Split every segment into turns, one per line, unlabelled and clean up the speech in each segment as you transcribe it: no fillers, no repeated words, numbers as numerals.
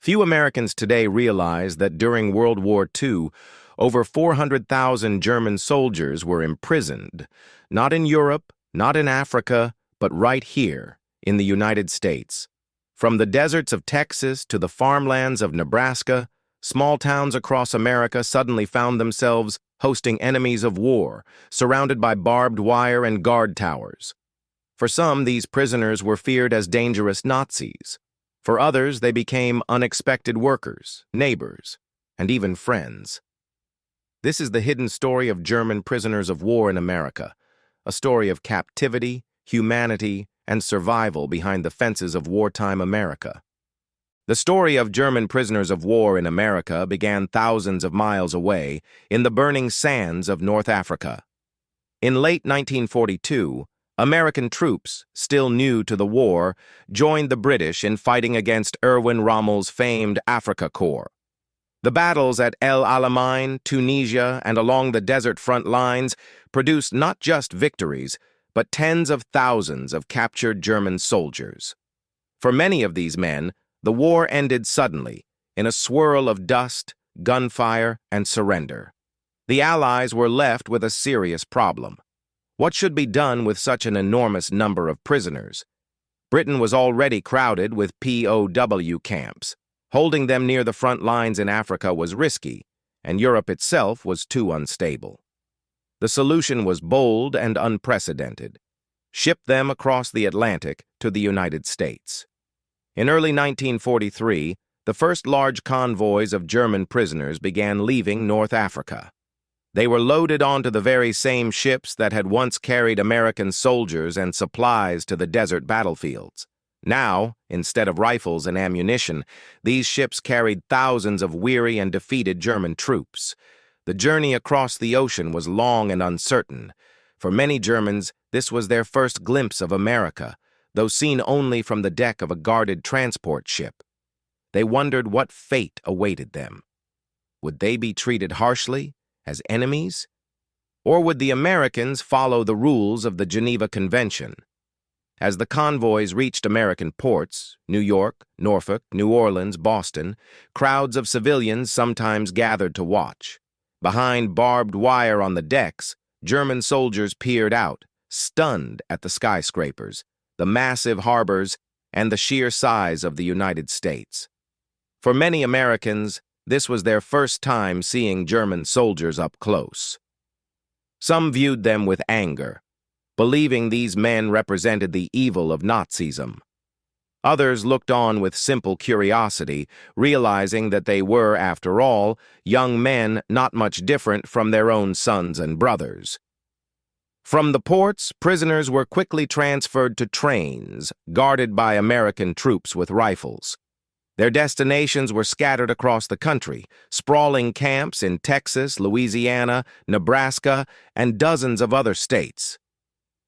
Few Americans today realize that during World War II, over 400,000 German soldiers were imprisoned, not in Europe, not in Africa, but right here, in the United States. From the deserts of Texas to the farmlands of Nebraska, small towns across America suddenly found themselves hosting enemies of war, surrounded by barbed wire and guard towers. For some, these prisoners were feared as dangerous Nazis. For others, they became unexpected workers, neighbors, and even friends. This is the hidden story of German prisoners of war in America, a story of captivity, humanity, and survival behind the fences of wartime America. The story of German prisoners of war in America began thousands of miles away in the burning sands of North Africa. In late 1942, American troops, still new to the war, joined the British in fighting against Erwin Rommel's famed Afrika Korps. The battles at El Alamein, Tunisia, and along the desert front lines produced not just victories, but tens of thousands of captured German soldiers. For many of these men, the war ended suddenly, in a swirl of dust, gunfire, and surrender. The Allies were left with a serious problem. What should be done with such an enormous number of prisoners? Britain was already crowded with POW camps. Holding them near the front lines in Africa was risky, and Europe itself was too unstable. The solution was bold and unprecedented. Ship them across the Atlantic to the United States. In early 1943, the first large convoys of German prisoners began leaving North Africa. They were loaded onto the very same ships that had once carried American soldiers and supplies to the desert battlefields. Now, instead of rifles and ammunition, these ships carried thousands of weary and defeated German troops. The journey across the ocean was long and uncertain. For many Germans, this was their first glimpse of America, though seen only from the deck of a guarded transport ship. They wondered what fate awaited them. Would they be treated harshly, as enemies? Or would the Americans follow the rules of the Geneva Convention? As the convoys reached American ports, New York, Norfolk, New Orleans, Boston, crowds of civilians sometimes gathered to watch. Behind barbed wire on the decks, German soldiers peered out, stunned at the skyscrapers, the massive harbors, and the sheer size of the United States. For many Americans, this was their first time seeing German soldiers up close. Some viewed them with anger, believing these men represented the evil of Nazism. Others looked on with simple curiosity, realizing that they were, after all, young men not much different from their own sons and brothers. From the ports, prisoners were quickly transferred to trains, guarded by American troops with rifles. Their destinations were scattered across the country, sprawling camps in Texas, Louisiana, Nebraska, and dozens of other states.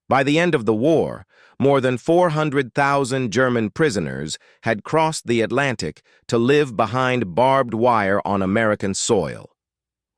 By the end of the war, more than 400,000 German prisoners had crossed the Atlantic to live behind barbed wire on American soil.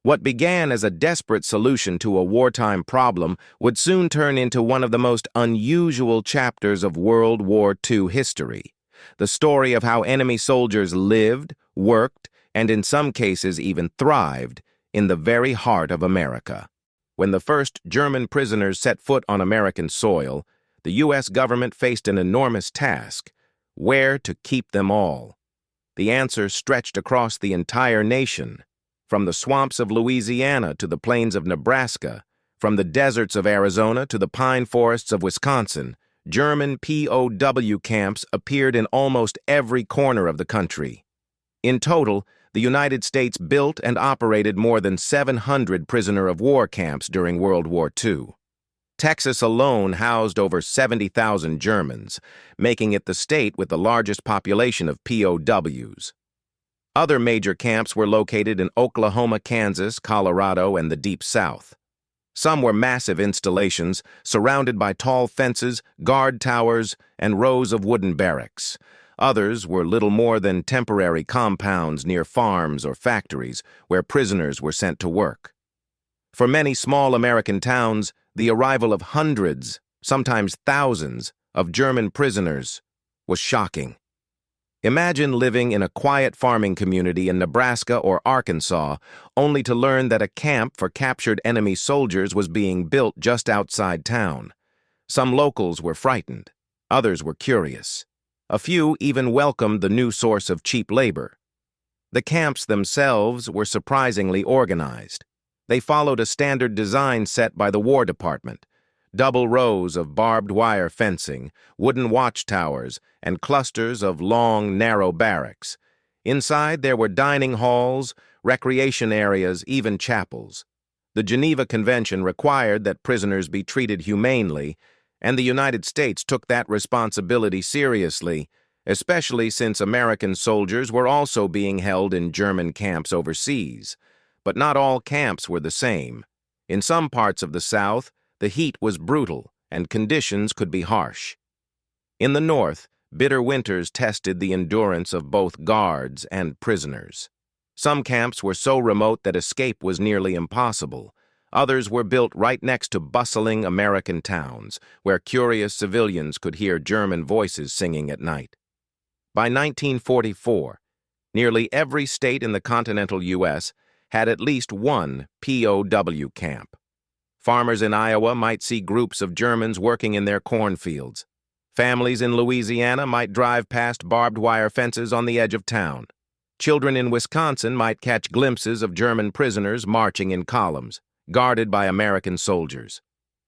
What began as a desperate solution to a wartime problem would soon turn into one of the most unusual chapters of World War II history. The story of how enemy soldiers lived, worked, and in some cases even thrived in the very heart of America. When the first German prisoners set foot on American soil, the U.S. government faced an enormous task: where to keep them all. The answer stretched across the entire nation, from the swamps of Louisiana to the plains of Nebraska, from the deserts of Arizona to the pine forests of Wisconsin. German POW camps appeared in almost every corner of the country. In total, the United States built and operated more than 700 prisoner-of-war camps during World War II. Texas alone housed over 70,000 Germans, making it the state with the largest population of POWs. Other major camps were located in Oklahoma, Kansas, Colorado, and the Deep South. Some were massive installations surrounded by tall fences, guard towers, and rows of wooden barracks. Others were little more than temporary compounds near farms or factories where prisoners were sent to work. For many small American towns, the arrival of hundreds, sometimes thousands, of German prisoners was shocking. Imagine living in a quiet farming community in Nebraska or Arkansas, only to learn that a camp for captured enemy soldiers was being built just outside town. Some locals were frightened. Others were curious. A few even welcomed the new source of cheap labor. The camps themselves were surprisingly organized. They followed a standard design set by the War Department. Double rows of barbed wire fencing, wooden watchtowers, and clusters of long, narrow barracks. Inside there were dining halls, recreation areas, even chapels. The Geneva Convention required that prisoners be treated humanely, and the United States took that responsibility seriously, especially since American soldiers were also being held in German camps overseas. But not all camps were the same. In some parts of the South, the heat was brutal, and conditions could be harsh. In the North, bitter winters tested the endurance of both guards and prisoners. Some camps were so remote that escape was nearly impossible. Others were built right next to bustling American towns, where curious civilians could hear German voices singing at night. By 1944, nearly every state in the continental U.S. had at least one POW camp. Farmers in Iowa might see groups of Germans working in their cornfields. Families in Louisiana might drive past barbed wire fences on the edge of town. Children in Wisconsin might catch glimpses of German prisoners marching in columns, guarded by American soldiers.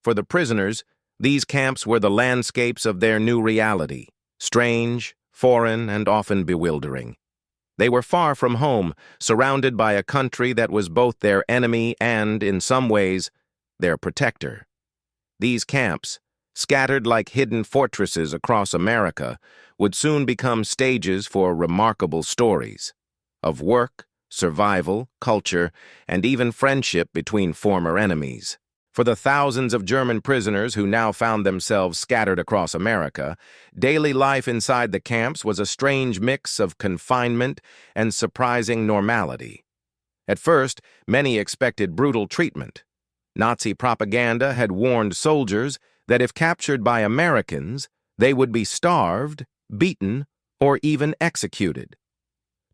For the prisoners, these camps were the landscapes of their new reality, strange, foreign, and often bewildering. They were far from home, surrounded by a country that was both their enemy and, in some ways, their protector. These camps, scattered like hidden fortresses across America, would soon become stages for remarkable stories of work, survival, culture, and even friendship between former enemies. For the thousands of German prisoners who now found themselves scattered across America, daily life inside the camps was a strange mix of confinement and surprising normality. At first, many expected brutal treatment. Nazi propaganda had warned soldiers that if captured by Americans, they would be starved, beaten, or even executed.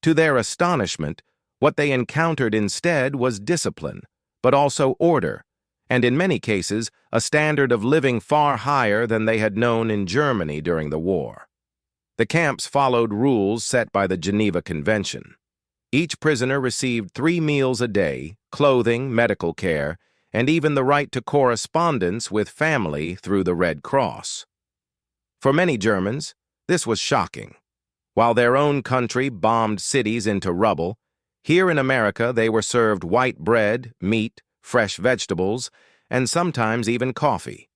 To their astonishment, what they encountered instead was discipline, but also order, and in many cases, a standard of living far higher than they had known in Germany during the war. The camps followed rules set by the Geneva Convention. Each prisoner received 3 meals a day, clothing, medical care, and even the right to correspondence with family through the Red Cross. For many Germans, this was shocking. While their own country bombed cities into rubble, here in America they were served white bread, meat, fresh vegetables, and sometimes even coffee.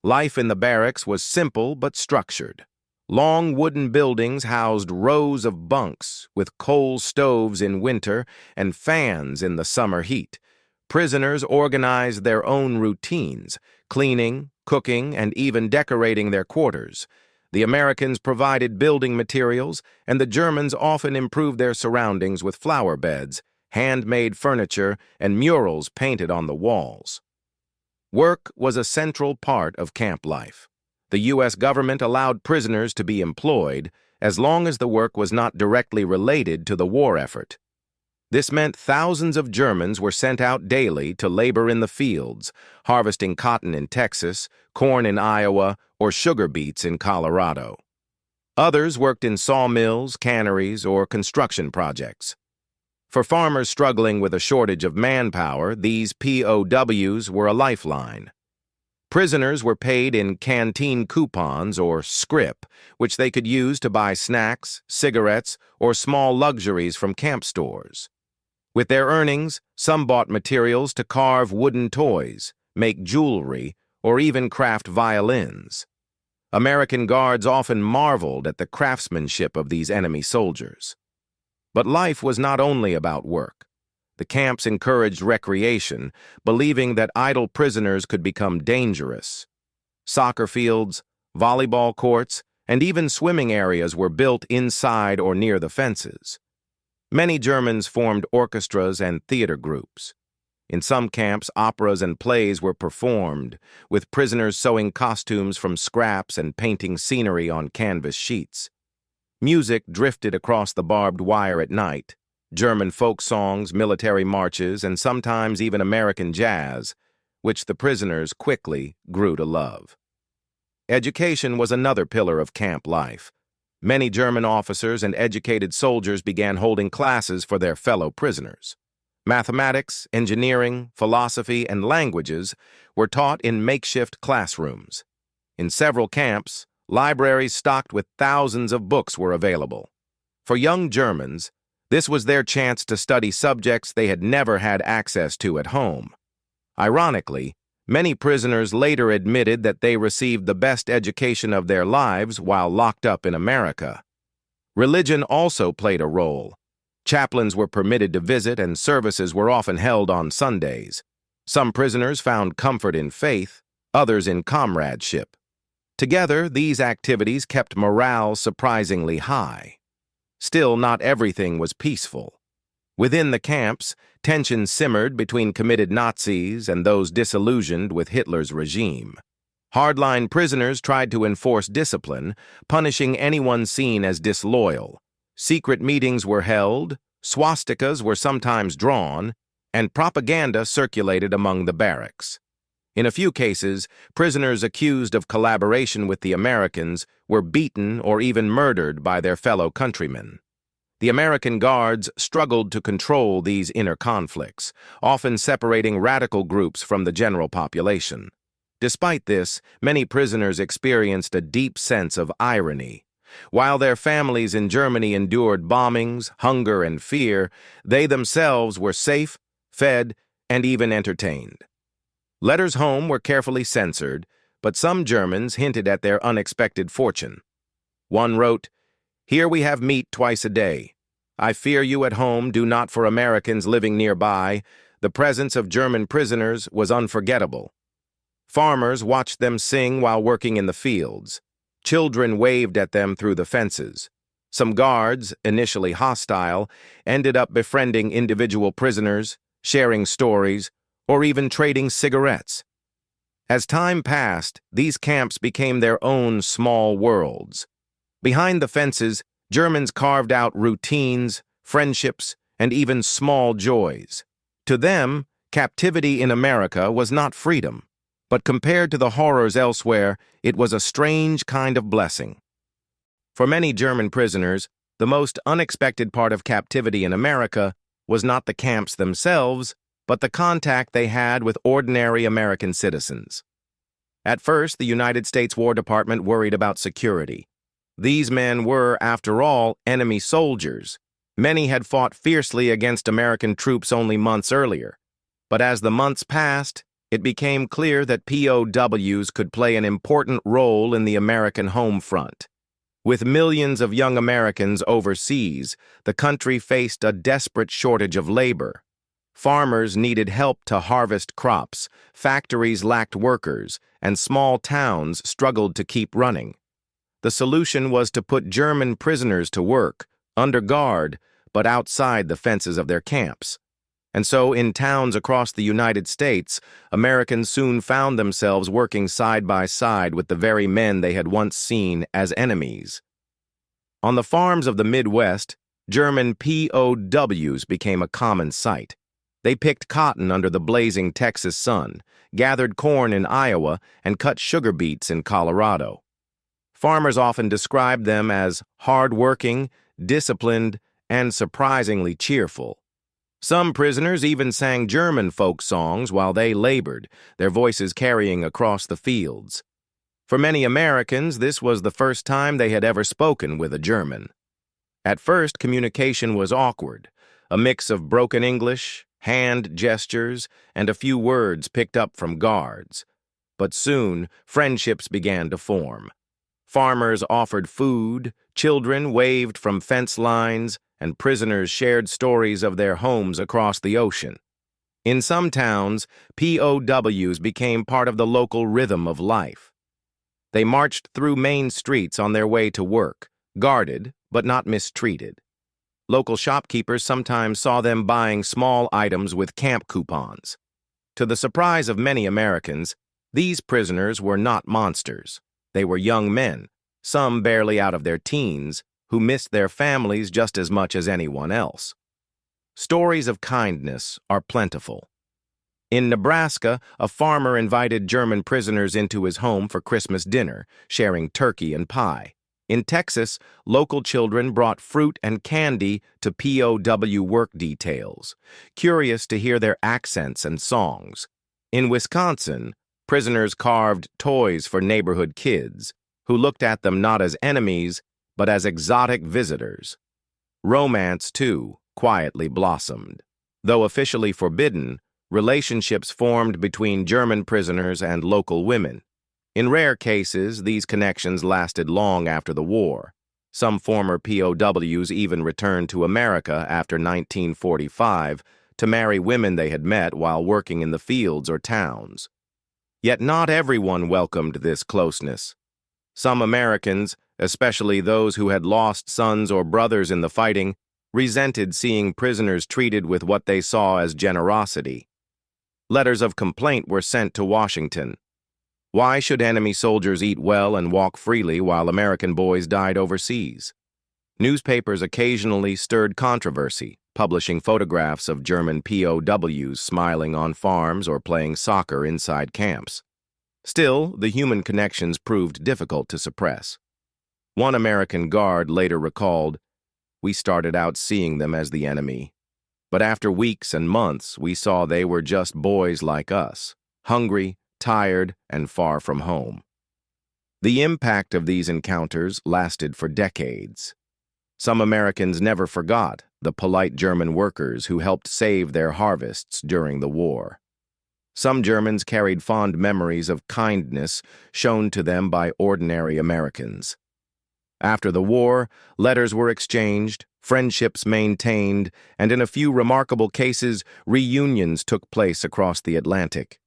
Life in the barracks was simple but structured. Long wooden buildings housed rows of bunks with coal stoves in winter and fans in the summer heat. Prisoners organized their own routines, cleaning, cooking, and even decorating their quarters. The Americans provided building materials, and the Germans often improved their surroundings with flower beds, handmade furniture, and murals painted on the walls. Work was a central part of camp life. The U.S. government allowed prisoners to be employed as long as the work was not directly related to the war effort. This meant thousands of Germans were sent out daily to labor in the fields, harvesting cotton in Texas, corn in Iowa, or sugar beets in Colorado. Others worked in sawmills, canneries, or construction projects. For farmers struggling with a shortage of manpower, these POWs were a lifeline. Prisoners were paid in canteen coupons or scrip, which they could use to buy snacks, cigarettes, or small luxuries from camp stores. With their earnings, some bought materials to carve wooden toys, make jewelry, or even craft violins. American guards often marveled at the craftsmanship of these enemy soldiers. But life was not only about work. The camps encouraged recreation, believing that idle prisoners could become dangerous. Soccer fields, volleyball courts, and even swimming areas were built inside or near the fences. Many Germans formed orchestras and theater groups. In some camps, operas and plays were performed, with prisoners sewing costumes from scraps and painting scenery on canvas sheets. Music drifted across the barbed wire at night. German folk songs, military marches, and sometimes even American jazz, which the prisoners quickly grew to love. Education was another pillar of camp life. Many German officers and educated soldiers began holding classes for their fellow prisoners. Mathematics, engineering, philosophy, and languages were taught in makeshift classrooms. In several camps, libraries stocked with thousands of books were available. For young Germans, this was their chance to study subjects they had never had access to at home. Ironically, many prisoners later admitted that they received the best education of their lives while locked up in America. Religion also played a role. Chaplains were permitted to visit and services were often held on Sundays. Some prisoners found comfort in faith, others in comradeship. Together, these activities kept morale surprisingly high. Still, not everything was peaceful. Within the camps, tension simmered between committed Nazis and those disillusioned with Hitler's regime. Hardline prisoners tried to enforce discipline, punishing anyone seen as disloyal. Secret meetings were held, swastikas were sometimes drawn, and propaganda circulated among the barracks. In a few cases, prisoners accused of collaboration with the Americans were beaten or even murdered by their fellow countrymen. The American guards struggled to control these inner conflicts, often separating radical groups from the general population. Despite this, many prisoners experienced a deep sense of irony. While their families in Germany endured bombings, hunger, and fear, they themselves were safe, fed, and even entertained. Letters home were carefully censored, but some Germans hinted at their unexpected fortune. One wrote, "Here we have meat twice a day. I fear you at home do not for Americans living nearby. The presence of German prisoners was unforgettable." Farmers watched them sing while working in the fields. Children waved at them through the fences. Some guards, initially hostile, ended up befriending individual prisoners, sharing stories, or even trading cigarettes. As time passed, these camps became their own small worlds. Behind the fences, Germans carved out routines, friendships, and even small joys. To them, captivity in America was not freedom, but compared to the horrors elsewhere, it was a strange kind of blessing. For many German prisoners, the most unexpected part of captivity in America was not the camps themselves, but the contact they had with ordinary American citizens. At first, the United States War Department worried about security. These men were, after all, enemy soldiers. Many had fought fiercely against American troops only months earlier. But as the months passed, it became clear that POWs could play an important role in the American home front. With millions of young Americans overseas, the country faced a desperate shortage of labor. Farmers needed help to harvest crops, factories lacked workers, and small towns struggled to keep running. The solution was to put German prisoners to work, under guard, but outside the fences of their camps. And so, in towns across the United States, Americans soon found themselves working side by side with the very men they had once seen as enemies. On the farms of the Midwest, German POWs became a common sight. They picked cotton under the blazing Texas sun, gathered corn in Iowa, and cut sugar beets in Colorado. Farmers often described them as hard-working, disciplined, and surprisingly cheerful. Some prisoners even sang German folk songs while they labored, their voices carrying across the fields. For many Americans, this was the first time they had ever spoken with a German. At first, communication was awkward, a mix of broken English, hand gestures, and a few words picked up from guards. But soon, friendships began to form. Farmers offered food, children waved from fence lines, and prisoners shared stories of their homes across the ocean. In some towns, POWs became part of the local rhythm of life. They marched through main streets on their way to work, guarded but not mistreated. Local shopkeepers sometimes saw them buying small items with camp coupons. To the surprise of many Americans, these prisoners were not monsters. They were young men, some barely out of their teens, who missed their families just as much as anyone else. Stories of kindness are plentiful. In Nebraska, a farmer invited German prisoners into his home for Christmas dinner, sharing turkey and pie. In Texas, local children brought fruit and candy to POW work details, curious to hear their accents and songs. In Wisconsin, prisoners carved toys for neighborhood kids, who looked at them not as enemies, but as exotic visitors. Romance, too, quietly blossomed. Though officially forbidden, relationships formed between German prisoners and local women. In rare cases, these connections lasted long after the war. Some former POWs even returned to America after 1945 to marry women they had met while working in the fields or towns. Yet not everyone welcomed this closeness. Some Americans, especially those who had lost sons or brothers in the fighting, resented seeing prisoners treated with what they saw as generosity. Letters of complaint were sent to Washington. Why should enemy soldiers eat well and walk freely while American boys died overseas? Newspapers occasionally stirred controversy, publishing photographs of German POWs smiling on farms or playing soccer inside camps. Still, the human connections proved difficult to suppress. One American guard later recalled, "We started out seeing them as the enemy, but after weeks and months we saw they were just boys like us, hungry, tired, and far from home." The impact of these encounters lasted for decades. Some Americans never forgot the polite German workers who helped save their harvests during the war. Some Germans carried fond memories of kindness shown to them by ordinary Americans. After the war, letters were exchanged, friendships maintained, and in a few remarkable cases, reunions took place across the Atlantic.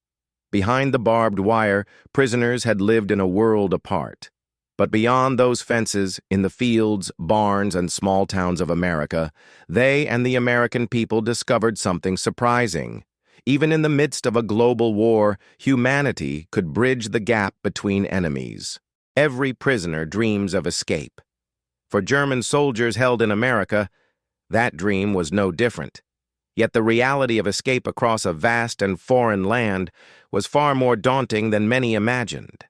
Behind the barbed wire, prisoners had lived in a world apart. But beyond those fences, in the fields, barns, and small towns of America, they and the American people discovered something surprising. Even in the midst of a global war, humanity could bridge the gap between enemies. Every prisoner dreams of escape. For German soldiers held in America, that dream was no different. Yet the reality of escape across a vast and foreign land was far more daunting than many imagined.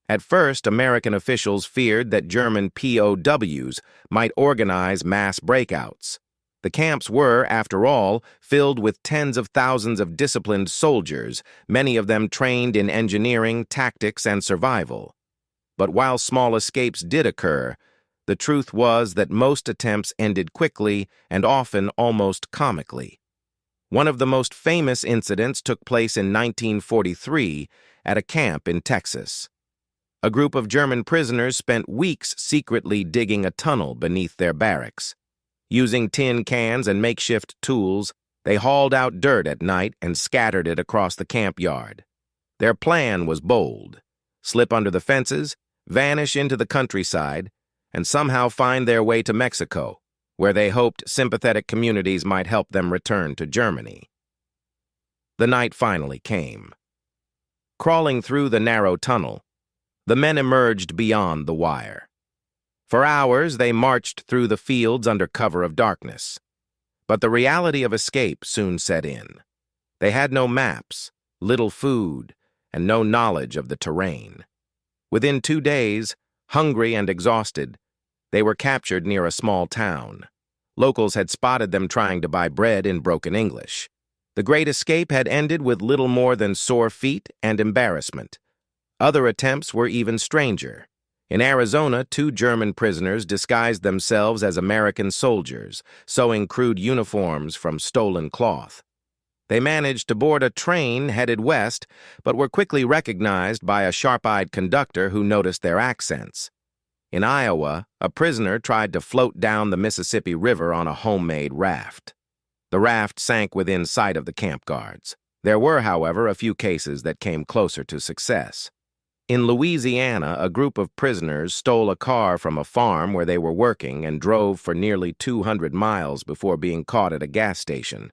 At first, American officials feared that German POWs might organize mass breakouts. The camps were, after all, filled with tens of thousands of disciplined soldiers, many of them trained in engineering, tactics, and survival. But while small escapes did occur, the truth was that most attempts ended quickly and often almost comically. One of the most famous incidents took place in 1943 at a camp in Texas. A group of German prisoners spent weeks secretly digging a tunnel beneath their barracks. Using tin cans and makeshift tools, they hauled out dirt at night and scattered it across the camp yard. Their plan was bold: slip under the fences, vanish into the countryside, and somehow find their way to Mexico, where they hoped sympathetic communities might help them return to Germany. The night finally came. Crawling through the narrow tunnel, the men emerged beyond the wire. For hours, they marched through the fields under cover of darkness. But the reality of escape soon set in. They had no maps, little food, and no knowledge of the terrain. Within 2 days, hungry and exhausted, they were captured near a small town. Locals had spotted them trying to buy bread in broken English. The Great Escape had ended with little more than sore feet and embarrassment. Other attempts were even stranger. In Arizona, 2 German prisoners disguised themselves as American soldiers, sewing crude uniforms from stolen cloth. They managed to board a train headed west, but were quickly recognized by a sharp-eyed conductor who noticed their accents. In Iowa, a prisoner tried to float down the Mississippi River on a homemade raft. The raft sank within sight of the camp guards. There were, however, a few cases that came closer to success. In Louisiana, a group of prisoners stole a car from a farm where they were working and drove for nearly 200 miles before being caught at a gas station.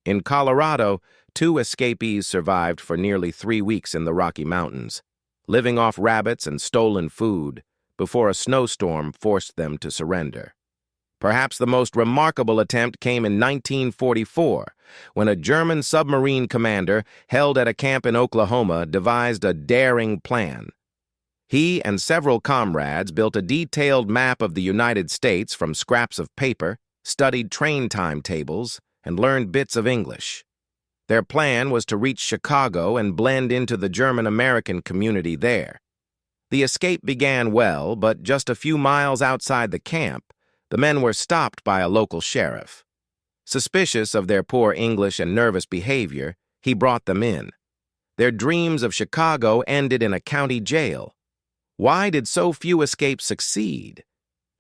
In Colorado, 2 escapees survived for nearly 3 weeks in the Rocky Mountains, living off rabbits and stolen food, before a snowstorm forced them to surrender. Perhaps the most remarkable attempt came in 1944, when a German submarine commander held at a camp in Oklahoma devised a daring plan. He and several comrades built a detailed map of the United States from scraps of paper, studied train timetables, and learned bits of English. Their plan was to reach Chicago and blend into the German-American community there. The escape began well, but just a few miles outside the camp, the men were stopped by a local sheriff. Suspicious of their poor English and nervous behavior, he brought them in. Their dreams of Chicago ended in a county jail. Why did so few escapes succeed?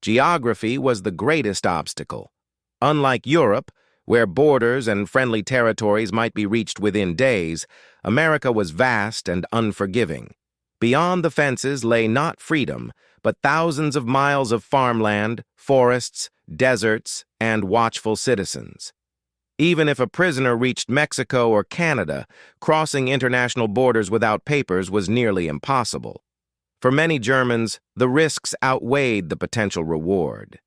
Geography was the greatest obstacle. Unlike Europe, where borders and friendly territories might be reached within days, America was vast and unforgiving. Beyond the fences lay not freedom, but thousands of miles of farmland, forests, deserts, and watchful citizens. Even if a prisoner reached Mexico or Canada, crossing international borders without papers was nearly impossible. For many Germans, the risks outweighed the potential reward.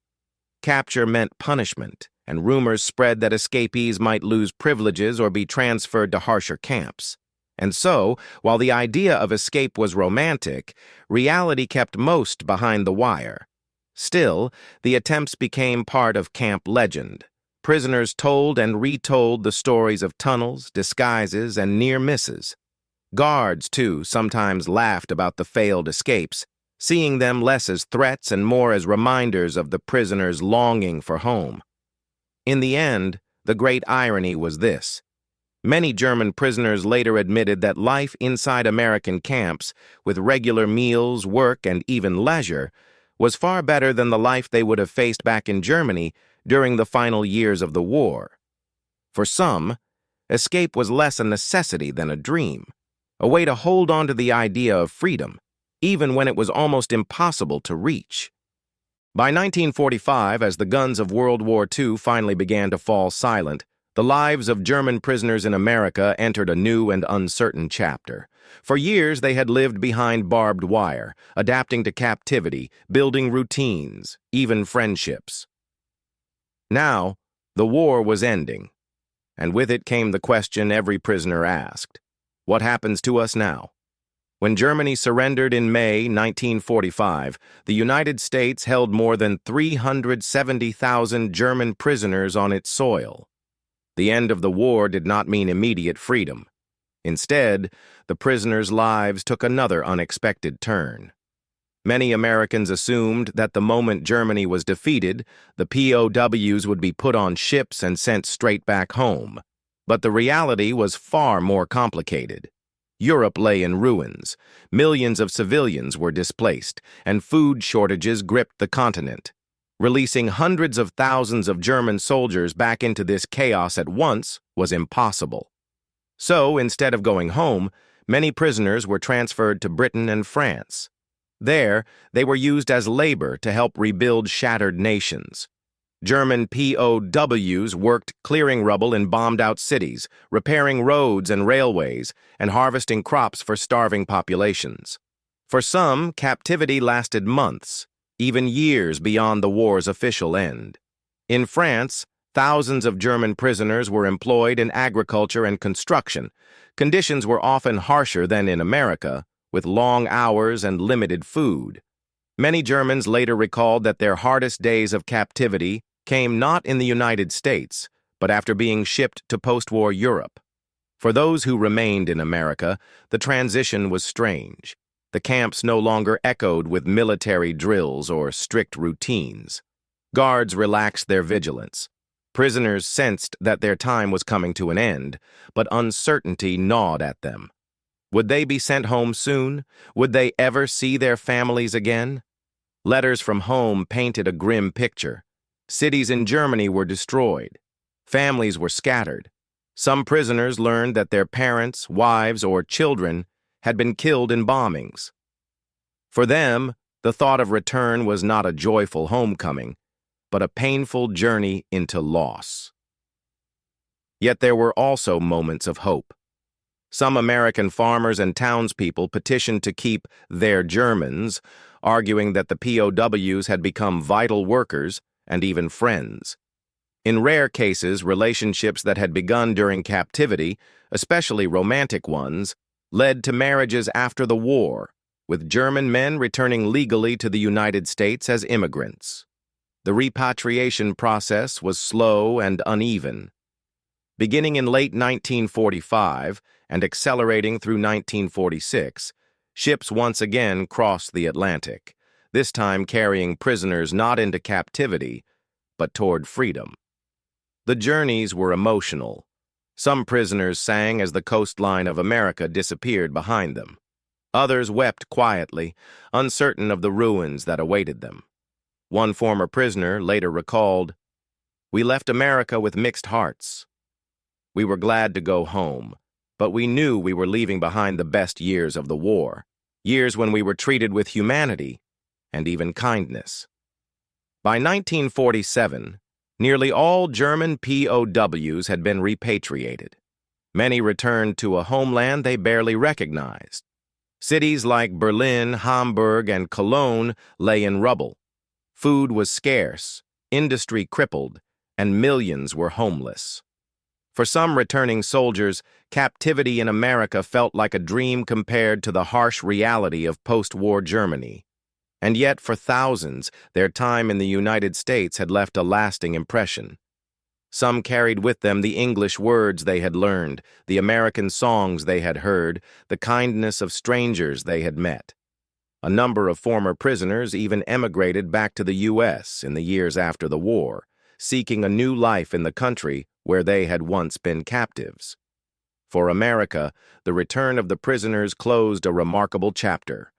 Capture meant punishment, and rumors spread that escapees might lose privileges or be transferred to harsher camps. And so, while the idea of escape was romantic, reality kept most behind the wire. Still, the attempts became part of camp legend. Prisoners told and retold the stories of tunnels, disguises, and near misses. Guards, too, sometimes laughed about the failed escapes, seeing them less as threats and more as reminders of the prisoners' longing for home. In the end, the great irony was this. Many German prisoners later admitted that life inside American camps, with regular meals, work, and even leisure, was far better than the life they would have faced back in Germany during the final years of the war. For some, escape was less a necessity than a dream, a way to hold on to the idea of freedom, even when it was almost impossible to reach. By 1945, as the guns of World War II finally began to fall silent, the lives of German prisoners in America entered a new and uncertain chapter. For years, they had lived behind barbed wire, adapting to captivity, building routines, even friendships. Now, the war was ending, and with it came the question every prisoner asked: what happens to us now? When Germany surrendered in May 1945, the United States held more than 370,000 German prisoners on its soil. The end of the war did not mean immediate freedom. Instead, the prisoners' lives took another unexpected turn. Many Americans assumed that the moment Germany was defeated, the POWs would be put on ships and sent straight back home. But the reality was far more complicated. Europe lay in ruins, millions of civilians were displaced, and food shortages gripped the continent. Releasing hundreds of thousands of German soldiers back into this chaos at once was impossible. So, instead of going home, many prisoners were transferred to Britain and France. There, they were used as labor to help rebuild shattered nations. German POWs worked clearing rubble in bombed-out cities, repairing roads and railways, and harvesting crops for starving populations. For some, captivity lasted months, even years beyond the war's official end. In France, thousands of German prisoners were employed in agriculture and construction. Conditions were often harsher than in America, with long hours and limited food. Many Germans later recalled that their hardest days of captivity came not in the United States, but after being shipped to post-war Europe. For those who remained in America, the transition was strange. The camps no longer echoed with military drills or strict routines. Guards relaxed their vigilance. Prisoners sensed that their time was coming to an end, but uncertainty gnawed at them. Would they be sent home soon? Would they ever see their families again? Letters from home painted a grim picture. Cities in Germany were destroyed. Families were scattered. Some prisoners learned that their parents, wives, or children had been killed in bombings. For them, the thought of return was not a joyful homecoming, but a painful journey into loss. Yet there were also moments of hope. Some American farmers and townspeople petitioned to keep their Germans arguing that the POWs had become vital workers and even friends. In rare cases, relationships that had begun during captivity, especially romantic ones, led to marriages after the war, with German men returning legally to the United States as immigrants. The repatriation process was slow and uneven. Beginning in late 1945 and accelerating through 1946, ships once again crossed the Atlantic, this time carrying prisoners not into captivity, but toward freedom. The journeys were emotional. Some prisoners sang as the coastline of America disappeared behind them. Others wept quietly, uncertain of the ruins that awaited them. One former prisoner later recalled, "We left America with mixed hearts. We were glad to go home, but we knew we were leaving behind the best years of the war, years when we were treated with humanity and even kindness." By 1947, nearly all German POWs had been repatriated. Many returned to a homeland they barely recognized. Cities like Berlin, Hamburg, and Cologne lay in rubble. Food was scarce, industry crippled, and millions were homeless. For some returning soldiers, captivity in America felt like a dream compared to the harsh reality of post-war Germany. And yet, for thousands, their time in the United States had left a lasting impression. Some carried with them the English words they had learned, the American songs they had heard, the kindness of strangers they had met. A number of former prisoners even emigrated back to the U.S. in the years after the war, seeking a new life in the country where they had once been captives. For America, the return of the prisoners closed a remarkable chapter.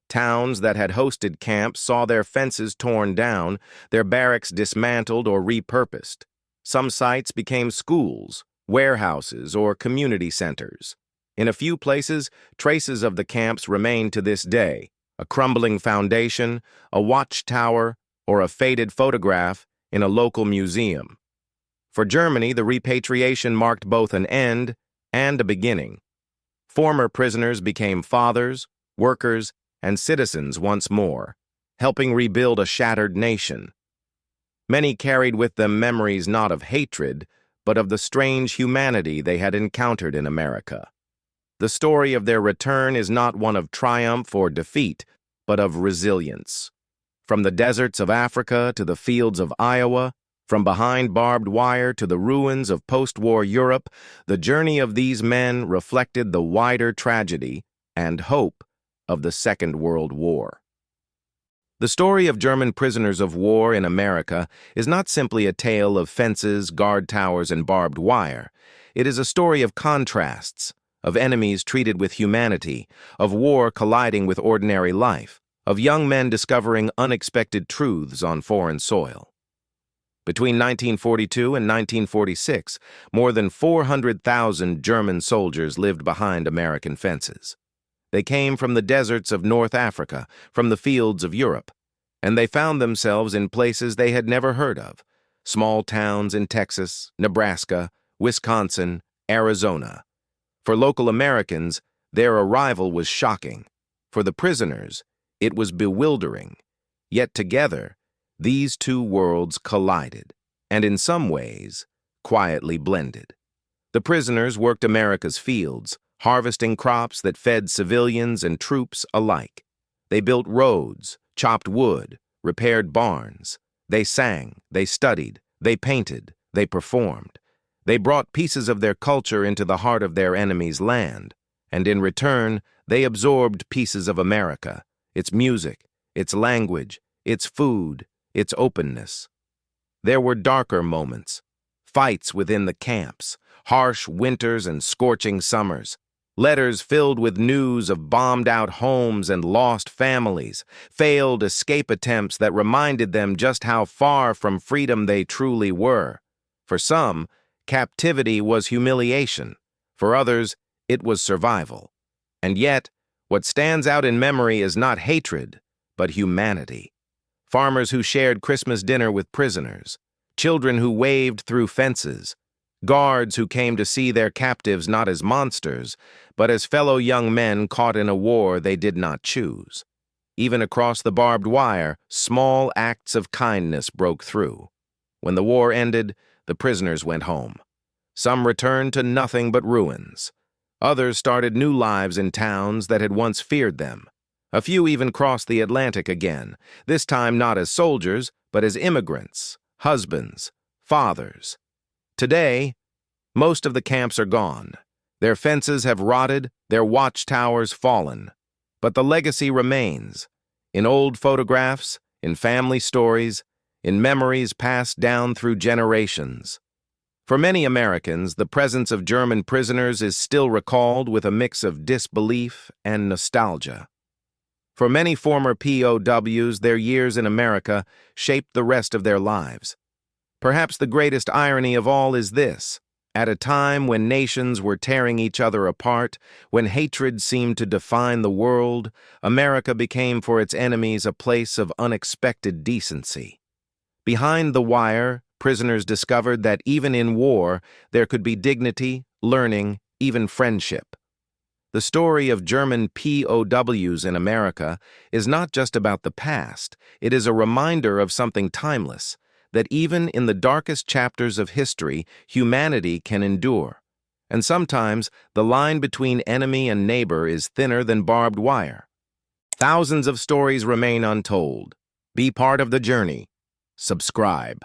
Towns that had hosted camps saw their fences torn down, their barracks dismantled or repurposed. Some sites became schools, warehouses, or community centers. In a few places, traces of the camps remain to this day: a crumbling foundation, a watchtower, or a faded photograph in a local museum. For Germany, the repatriation marked both an end and a beginning. Former prisoners became fathers, workers, and citizens once more, helping rebuild a shattered nation. Many carried with them memories not of hatred, but of the strange humanity they had encountered in America. The story of their return is not one of triumph or defeat, but of resilience. From the deserts of Africa to the fields of Iowa, from behind barbed wire to the ruins of post-war Europe, the journey of these men reflected the wider tragedy and hope of the Second World War. The story of German prisoners of war in America is not simply a tale of fences, guard towers, and barbed wire. It is a story of contrasts, of enemies treated with humanity, of war colliding with ordinary life, of young men discovering unexpected truths on foreign soil. Between 1942 and 1946, more than 400,000 German soldiers lived behind American fences. They came from the deserts of North Africa, from the fields of Europe, and they found themselves in places they had never heard of: small towns in Texas, Nebraska, Wisconsin, Arizona. For local Americans, their arrival was shocking. For the prisoners, it was bewildering. Yet together, these two worlds collided, and in some ways, quietly blended. The prisoners worked America's fields, harvesting crops that fed civilians and troops alike. They built roads, chopped wood, repaired barns. They sang, they studied, they painted, they performed. They brought pieces of their culture into the heart of their enemy's land, and in return, they absorbed pieces of America, its music, its language, its food, its openness. There were darker moments, fights within the camps, harsh winters and scorching summers, letters filled with news of bombed-out homes and lost families, failed escape attempts that reminded them just how far from freedom they truly were. For some, captivity was humiliation. For others, it was survival. And yet, what stands out in memory is not hatred, but humanity. Farmers who shared Christmas dinner with prisoners, children who waved through fences, guards who came to see their captives not as monsters, but as fellow young men caught in a war they did not choose. Even across the barbed wire, small acts of kindness broke through. When the war ended, the prisoners went home. Some returned to nothing but ruins. Others started new lives in towns that had once feared them. A few even crossed the Atlantic again, this time not as soldiers, but as immigrants, husbands, fathers. Today, most of the camps are gone. Their fences have rotted, their watchtowers fallen. But the legacy remains, in old photographs, in family stories, in memories passed down through generations. For many Americans, the presence of German prisoners is still recalled with a mix of disbelief and nostalgia. For many former POWs, their years in America shaped the rest of their lives. Perhaps the greatest irony of all is this: at a time when nations were tearing each other apart, when hatred seemed to define the world, America became for its enemies a place of unexpected decency. Behind the wire, prisoners discovered that even in war, there could be dignity, learning, even friendship. The story of German POWs in America is not just about the past, it is a reminder of something timeless, that even in the darkest chapters of history, humanity can endure. And sometimes, the line between enemy and neighbor is thinner than barbed wire. Thousands of stories remain untold. Be part of the journey. Subscribe.